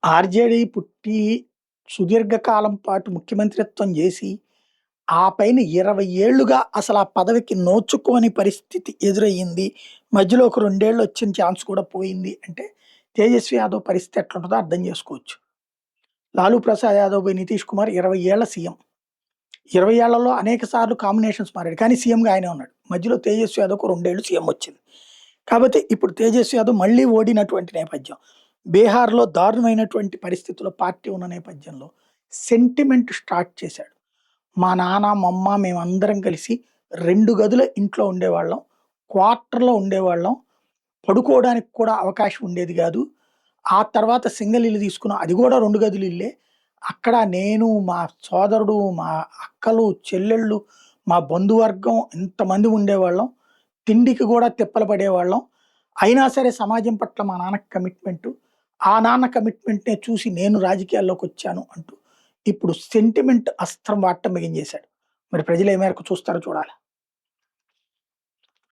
RJD పుట్టి సుదీర్ఘకాలం పాటు ముఖ్యమంత్రిత్వం జేసి, ఆ పైన 20 ఏళ్లుగా అసలా పదవికి నోచుకోని పరిస్థితి ఎదురయ్యింది. మధ్యలో ఒక 2 ఏళ్ళు వచ్చిన ఛాన్స్ కూడా పోయింది అంటే, తేజస్వి యాదవ్ పరిస్థితి ఎట్లుంటదో అర్థం జేసుకోవచ్చు. లాలూ ప్రసాద్ యాదవ్ బై నితీష్ కుమార్ 20 ఏళ్ల సీఎం. 20 ఏళ్లలో అనేక సార్లు కాంబినేషన్స్ మారాడు. కానీ సీఎంగా ఆయనే ఉన్నాడు. మధ్యలో తేజస్వి యాదవ్‌కు 2 ఏళ్ళు సీఎం వచ్చింది. కాబట్టి ఇప్పుడు తేజస్వి యాదవ్ మళ్ళీ ఓడినటువంటి నేపథ్యం. బీహార్‌లో దారుణమైనటువంటి పరిస్థితిలో పార్టీ ఉన్న నేపథ్యంలో సెంటిమెంట్ స్టార్ట్ చేశాడు. మా నాన్న, మా అమ్మ మేమందరం కలిసి 2 గదుల ఇంట్లో ఉండేవాళ్ళం. క్వార్టర్‌లో ఉండేవాళ్ళం. పడుకోవడానికి కూడా అవకాశం ఉండేది గాదు. ఆ తర్వాత సింగిల్ ఇల్లు తీసుకున్నాం. అది గూడా 2 గదుల ఇల్లే. అక్కడ నేను, మా సోదరుడు, మా అక్కలు, చెల్లెళ్ళు, మా బంధువర్గం ఇంతమంది ఉండేవాళ్ళం. తిండికి గూడా తిప్పలు పడేవాళ్ళం. అయినా సరే సమాజం పట్ల మా నాన్నకి కమిట్మెంటు. ఆ నాన్న కమిట్మెంట్‌నే చూసి నేను రాజకీయాల్లోకొచ్చాను అంటూ ఇప్పుడు సెంటిమెంట్ అస్త్రం వాడటం బిగిన్ చేశాడు. మరి ప్రజలు ఏ మేరకు చూస్తారో చూడాలి.